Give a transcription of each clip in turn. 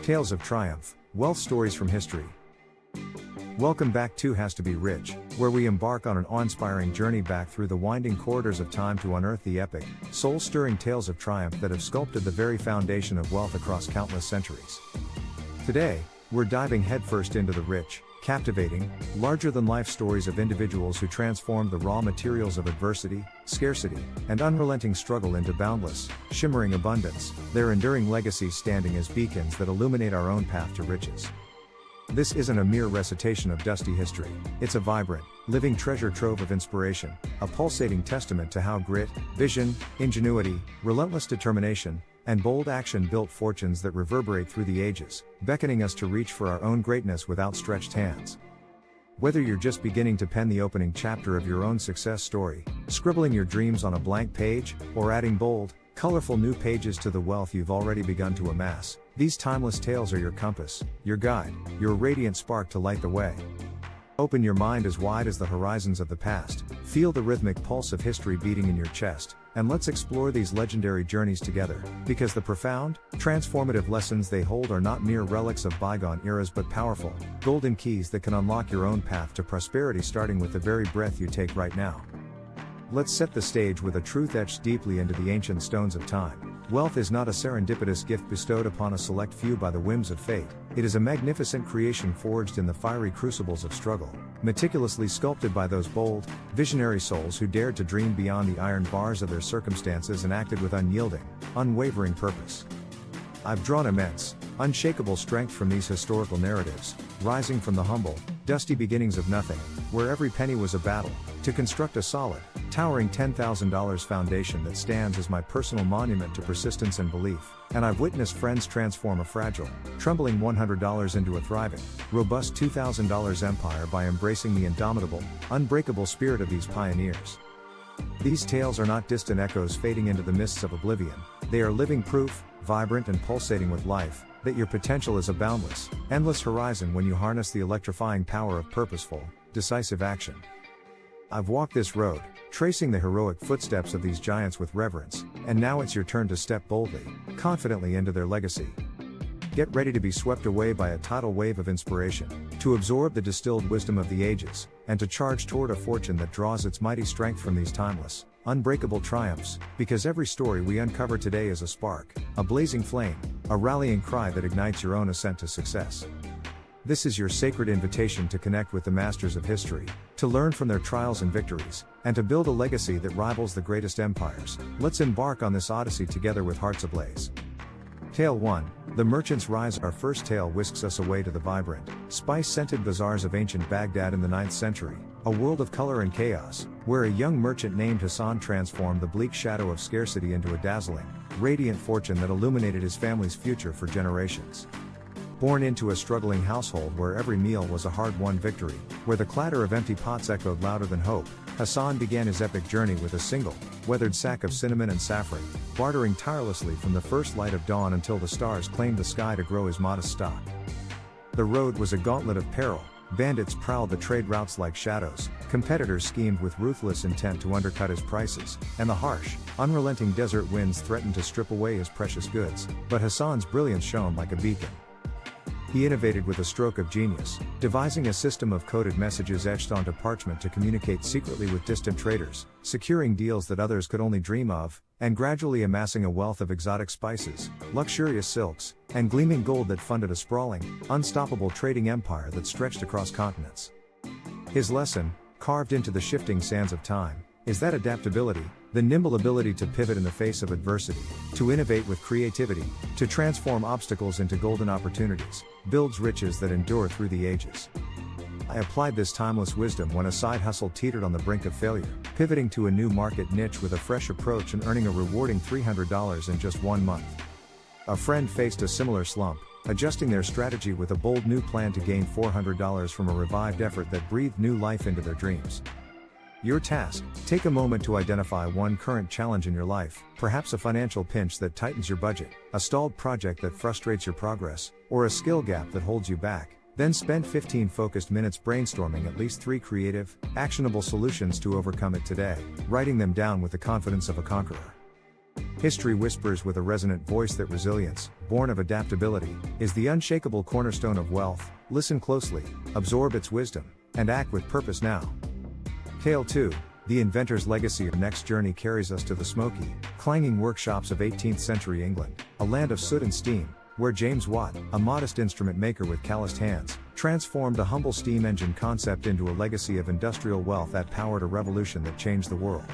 Tales of Triumph, Wealth Stories from History. Welcome back to Has to Be Rich, where we embark on an awe-inspiring journey back through the winding corridors of time to unearth the epic, soul-stirring tales of triumph that have sculpted the very foundation of wealth across countless centuries. Today, we're diving headfirst into the rich, captivating, larger-than-life stories of individuals who transformed the raw materials of adversity, scarcity, and unrelenting struggle into boundless, shimmering abundance, their enduring legacies standing as beacons that illuminate our own path to riches. This isn't a mere recitation of dusty history, it's a vibrant, living treasure trove of inspiration, a pulsating testament to how grit, vision, ingenuity, relentless determination, and bold action built fortunes that reverberate through the ages, beckoning us to reach for our own greatness with outstretched hands. Whether you're just beginning to pen the opening chapter of your own success story, scribbling your dreams on a blank page, or adding bold, colorful new pages to the wealth you've already begun to amass, these timeless tales are your compass, your guide, your radiant spark to light the way. Open your mind as wide as the horizons of the past, feel the rhythmic pulse of history beating in your chest, and let's explore these legendary journeys together, because the profound, transformative lessons they hold are not mere relics of bygone eras but powerful, golden keys that can unlock your own path to prosperity starting with the very breath you take right now. Let's set the stage with a truth etched deeply into the ancient stones of time. Wealth is not a serendipitous gift bestowed upon a select few by the whims of fate, it is a magnificent creation forged in the fiery crucibles of struggle, meticulously sculpted by those bold, visionary souls who dared to dream beyond the iron bars of their circumstances and acted with unyielding, unwavering purpose. I've drawn immense, unshakable strength from these historical narratives, rising from the humble, dusty beginnings of nothing, where every penny was a battle, to construct a solid, towering $10,000 foundation that stands as my personal monument to persistence and belief, and I've witnessed friends transform a fragile, trembling $100 into a thriving, robust $2,000 empire by embracing the indomitable, unbreakable spirit of these pioneers. These tales are not distant echoes fading into the mists of oblivion, they are living proof, vibrant and pulsating with life, that your potential is a boundless, endless horizon when you harness the electrifying power of purposeful, decisive action. I've walked this road, tracing the heroic footsteps of these giants with reverence, and now it's your turn to step boldly, confidently into their legacy. Get ready to be swept away by a tidal wave of inspiration, to absorb the distilled wisdom of the ages, and to charge toward a fortune that draws its mighty strength from these timeless, unbreakable triumphs, because every story we uncover today is a spark, a blazing flame, a rallying cry that ignites your own ascent to success. This is your sacred invitation to connect with the masters of history, to learn from their trials and victories, and to build a legacy that rivals the greatest empires. Let's embark on this odyssey together with hearts ablaze. Tale 1, The Merchant's Rise. Our first tale whisks us away to the vibrant, spice-scented bazaars of ancient Baghdad in the 9th century, a world of color and chaos, where a young merchant named Hassan transformed the bleak shadow of scarcity into a dazzling, radiant fortune that illuminated his family's future for generations. Born into a struggling household where every meal was a hard-won victory, where the clatter of empty pots echoed louder than hope, Hassan began his epic journey with a single, weathered sack of cinnamon and saffron, bartering tirelessly from the first light of dawn until the stars claimed the sky to grow his modest stock. The road was a gauntlet of peril, bandits prowled the trade routes like shadows, competitors schemed with ruthless intent to undercut his prices, and the harsh, unrelenting desert winds threatened to strip away his precious goods, but Hassan's brilliance shone like a beacon. He innovated with a stroke of genius, devising a system of coded messages etched onto parchment to communicate secretly with distant traders, securing deals that others could only dream of, and gradually amassing a wealth of exotic spices, luxurious silks, and gleaming gold that funded a sprawling, unstoppable trading empire that stretched across continents. His lesson, carved into the shifting sands of time, is that adaptability, the nimble ability to pivot in the face of adversity, to innovate with creativity, to transform obstacles into golden opportunities, builds riches that endure through the ages. I applied this timeless wisdom when a side hustle teetered on the brink of failure, pivoting to a new market niche with a fresh approach and earning a rewarding $300 in just 1 month. A friend faced a similar slump, adjusting their strategy with a bold new plan to gain $400 from a revived effort that breathed new life into their dreams. Your task: take a moment to identify one current challenge in your life, perhaps a financial pinch that tightens your budget, a stalled project that frustrates your progress, or a skill gap that holds you back. Then spend 15 focused minutes brainstorming at least 3 creative, actionable solutions to overcome it today, writing them down with the confidence of a conqueror. History whispers with a resonant voice that resilience, born of adaptability, is the unshakable cornerstone of wealth. Listen closely, absorb its wisdom, and act with purpose now. Tale 2, The Inventor's Legacy. Our next journey carries us to the smoky, clanging workshops of 18th century England, a land of soot and steam, where James Watt, a modest instrument maker with calloused hands, transformed a humble steam engine concept into a legacy of industrial wealth that powered a revolution that changed the world.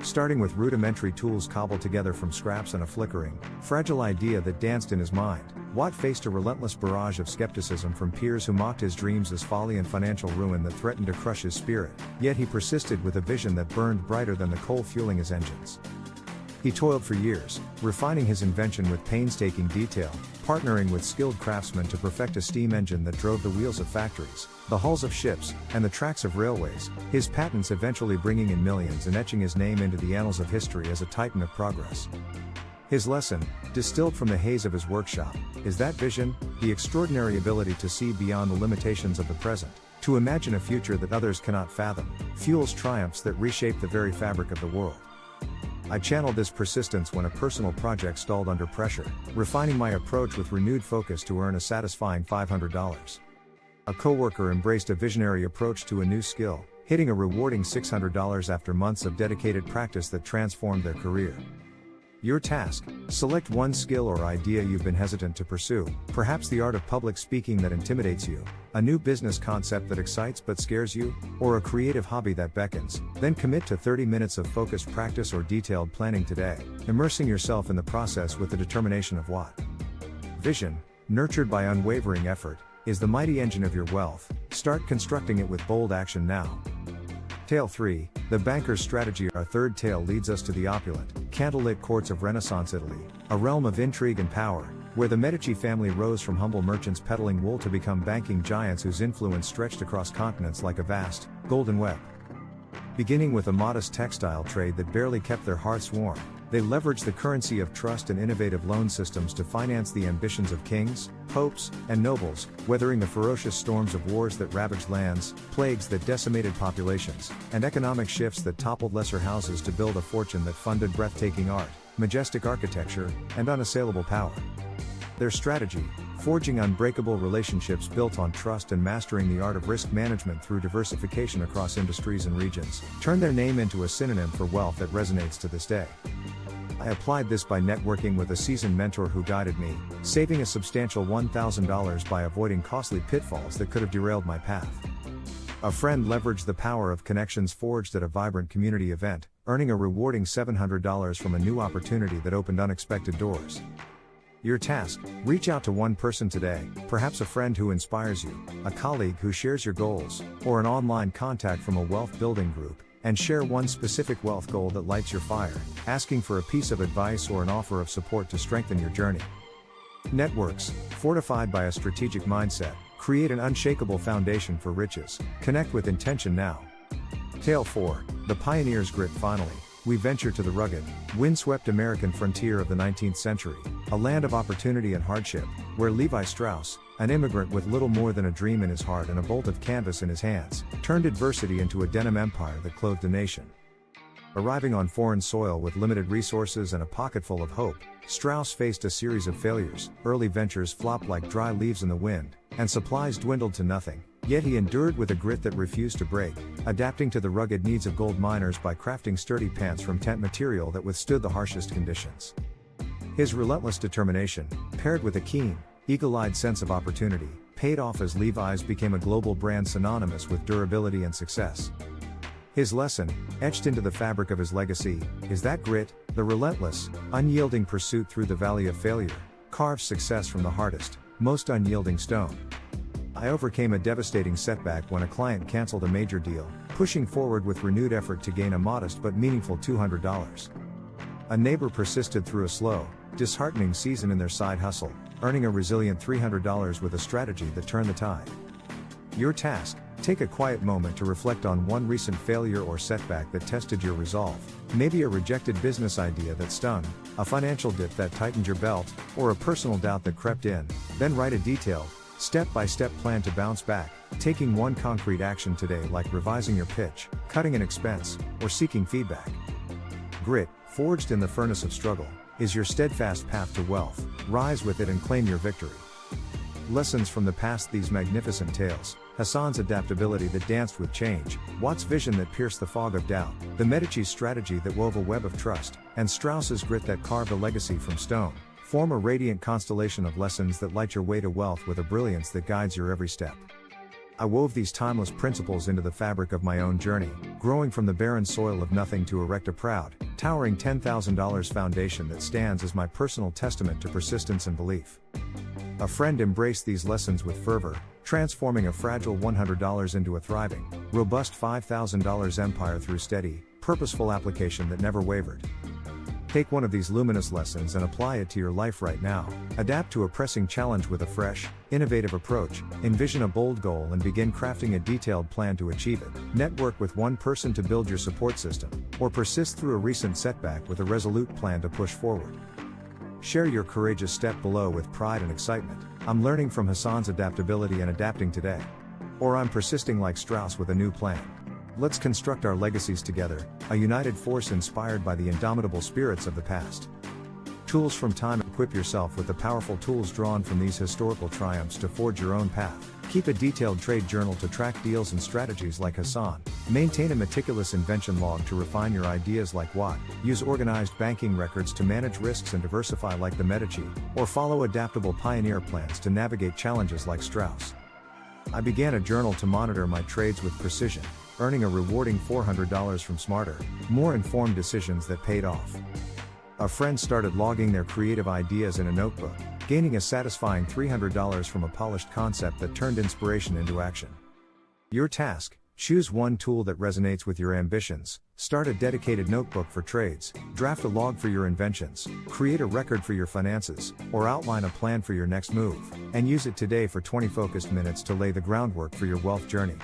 Starting with rudimentary tools cobbled together from scraps and a flickering, fragile idea that danced in his mind, Watt faced a relentless barrage of skepticism from peers who mocked his dreams as folly and financial ruin that threatened to crush his spirit, yet he persisted with a vision that burned brighter than the coal fueling his engines. He toiled for years, refining his invention with painstaking detail, partnering with skilled craftsmen to perfect a steam engine that drove the wheels of factories, the hulls of ships, and the tracks of railways, his patents eventually bringing in millions and etching his name into the annals of history as a titan of progress. His lesson, distilled from the haze of his workshop, is that vision, the extraordinary ability to see beyond the limitations of the present, to imagine a future that others cannot fathom, fuels triumphs that reshape the very fabric of the world. I channeled this persistence when a personal project stalled under pressure, refining my approach with renewed focus to earn a satisfying $500. A coworker embraced a visionary approach to a new skill, hitting a rewarding $600 after months of dedicated practice that transformed their career. Your task: select one skill or idea you've been hesitant to pursue, perhaps the art of public speaking that intimidates you, a new business concept that excites but scares you, or a creative hobby that beckons. Then commit to 30 minutes of focused practice or detailed planning today, immersing yourself in the process with the determination of Watt. Vision, nurtured by unwavering effort, is the mighty engine of your wealth. Start constructing it with bold action now. Tale 3, The Banker's Strategy. Our third tale leads us to the opulent, candlelit courts of Renaissance Italy, a realm of intrigue and power, where the Medici family rose from humble merchants peddling wool to become banking giants whose influence stretched across continents like a vast, golden web. Beginning with a modest textile trade that barely kept their hearts warm, they leveraged the currency of trust and innovative loan systems to finance the ambitions of kings, popes, and nobles, weathering the ferocious storms of wars that ravaged lands, plagues that decimated populations, and economic shifts that toppled lesser houses to build a fortune that funded breathtaking art, majestic architecture, and unassailable power. Their strategy: forging unbreakable relationships built on trust and mastering the art of risk management through diversification across industries and regions, turned their name into a synonym for wealth that resonates to this day. I applied this by networking with a seasoned mentor who guided me, saving a substantial $1,000 by avoiding costly pitfalls that could have derailed my path. A friend leveraged the power of connections forged at a vibrant community event, earning a rewarding $700 from a new opportunity that opened unexpected doors. Your task: reach out to one person today, perhaps a friend who inspires you, a colleague who shares your goals, or an online contact from a wealth building group, and share one specific wealth goal that lights your fire, asking for a piece of advice or an offer of support to strengthen your journey. Networks, fortified by a strategic mindset, create an unshakable foundation for riches. Connect with intention now. Tale 4, The Pioneer's Grit. Finally, we venture to the rugged, windswept American frontier of the 19th century, a land of opportunity and hardship, where Levi Strauss, an immigrant with little more than a dream in his heart and a bolt of canvas in his hands, turned adversity into a denim empire that clothed a nation. Arriving on foreign soil with limited resources and a pocketful of hope, Strauss faced a series of failures. Early ventures flopped like dry leaves in the wind, and supplies dwindled to nothing. Yet he endured with a grit that refused to break, adapting to the rugged needs of gold miners by crafting sturdy pants from tent material that withstood the harshest conditions. His relentless determination, paired with a keen, eagle-eyed sense of opportunity, paid off as Levi's became a global brand synonymous with durability and success. His lesson, etched into the fabric of his legacy, is that grit, the relentless, unyielding pursuit through the valley of failure, carves success from the hardest, most unyielding stone. I overcame a devastating setback when a client canceled a major deal, pushing forward with renewed effort to gain a modest but meaningful $200. A neighbor persisted through a slow, disheartening season in their side hustle, earning a resilient $300 with a strategy that turned the tide. Your task: take a quiet moment to reflect on one recent failure or setback that tested your resolve, maybe a rejected business idea that stung, a financial dip that tightened your belt, or a personal doubt that crept in. Then write a detailed, step-by-step plan to bounce back, taking one concrete action today, like revising your pitch, cutting an expense, or seeking feedback. Grit, forged in the furnace of struggle, is your steadfast path to wealth. Rise with it and claim your victory. Lessons from the past. These magnificent tales: Hassan's adaptability that danced with change, Watt's vision that pierced the fog of doubt, the Medici's strategy that wove a web of trust, and Strauss's grit that carved a legacy from stone, form a radiant constellation of lessons that light your way to wealth with a brilliance that guides your every step. I wove these timeless principles into the fabric of my own journey, growing from the barren soil of nothing to erect a proud, towering $10,000 foundation that stands as my personal testament to persistence and belief. A friend embraced these lessons with fervor, transforming a fragile $100 into a thriving, robust $5,000 empire through steady, purposeful application that never wavered. Take one of these luminous lessons and apply it to your life right now. Adapt to a pressing challenge with a fresh, innovative approach, envision a bold goal and begin crafting a detailed plan to achieve it. Network with one person to build your support system, or persist through a recent setback with a resolute plan to push forward. Share your courageous step below with pride and excitement. I'm learning from Hassan's adaptability and adapting today. Or I'm persisting like Strauss with a new plan. Let's construct our legacies together, a united force inspired by the indomitable spirits of the past. Tools from time. Equip yourself with the powerful tools drawn from these historical triumphs to forge your own path. Keep a detailed trade journal to track deals and strategies like Hassan. Maintain a meticulous invention log to refine your ideas like Watt. Use organized banking records to manage risks and diversify like the Medici, or follow adaptable pioneer plans to navigate challenges like Strauss. I began a journal to monitor my trades with precision, earning a rewarding $400 from smarter, more informed decisions that paid off. A friend started logging their creative ideas in a notebook, gaining a satisfying $300 from a polished concept that turned inspiration into action. Your task: choose one tool that resonates with your ambitions, start a dedicated notebook for trades, draft a log for your inventions, create a record for your finances, or outline a plan for your next move, and use it today for 20 focused minutes to lay the groundwork for your wealth journey.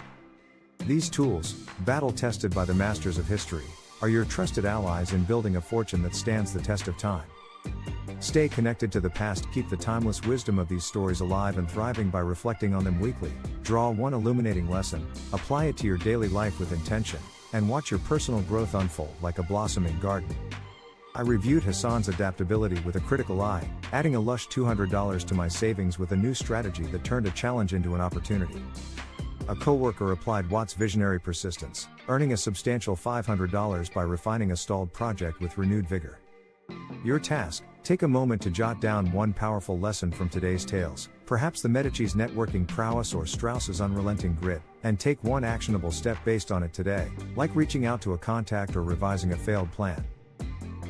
These tools, battle-tested by the masters of history, are your trusted allies in building a fortune that stands the test of time. Stay connected to the past. Keep the timeless wisdom of these stories alive and thriving by reflecting on them weekly. Draw one illuminating lesson, apply it to your daily life with intention, and watch your personal growth unfold like a blossoming garden. I reviewed Hassan's adaptability with a critical eye, adding a lush $200 to my savings with a new strategy that turned a challenge into an opportunity. A coworker applied Watt's visionary persistence, earning a substantial $500 by refining a stalled project with renewed vigor. Your task: take a moment to jot down one powerful lesson from today's tales, perhaps the Medici's networking prowess or Strauss's unrelenting grit, and take one actionable step based on it today, like reaching out to a contact or revising a failed plan.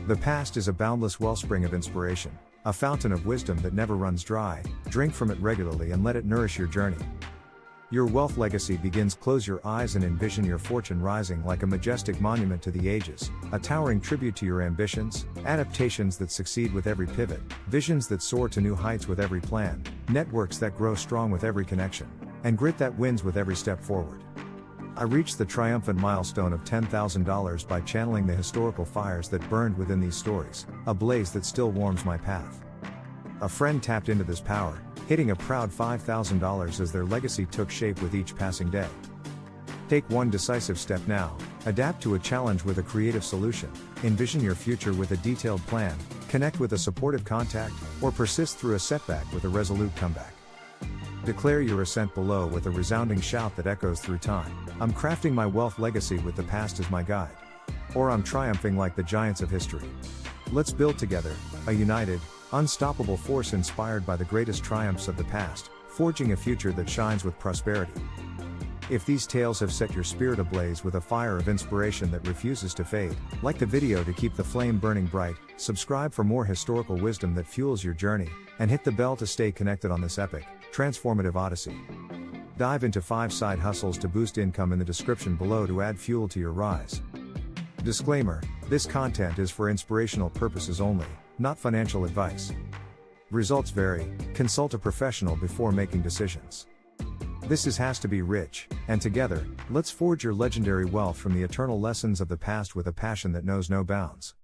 The past is a boundless wellspring of inspiration, a fountain of wisdom that never runs dry. Drink from it regularly and let it nourish your journey. Your wealth legacy begins. Close your eyes and envision your fortune rising like a majestic monument to the ages, a towering tribute to your ambitions, adaptations that succeed with every pivot, visions that soar to new heights with every plan, networks that grow strong with every connection, and grit that wins with every step forward. I reached the triumphant milestone of $10,000 by channeling the historical fires that burned within these stories, a blaze that still warms my path. A friend tapped into this power, hitting a proud $5,000 as their legacy took shape with each passing day. Take one decisive step now, adapt to a challenge with a creative solution, envision your future with a detailed plan, connect with a supportive contact, or persist through a setback with a resolute comeback. Declare your ascent below with a resounding shout that echoes through time. I'm crafting my wealth legacy with the past as my guide. Or I'm triumphing like the giants of history. Let's build together, a united, unstoppable force inspired by the greatest triumphs of the past, forging a future that shines with prosperity. If these tales have set your spirit ablaze with a fire of inspiration that refuses to fade, like the video to keep the flame burning bright, subscribe for more historical wisdom that fuels your journey, and hit the bell to stay connected on this epic, transformative odyssey. Dive into 5 side hustles to boost income in the description below to add fuel to your rise. Disclaimer: this content is for inspirational purposes only, not financial advice. Results vary. Consult a professional before making decisions. This has to be rich, and together, let's forge your legendary wealth from the eternal lessons of the past with a passion that knows no bounds.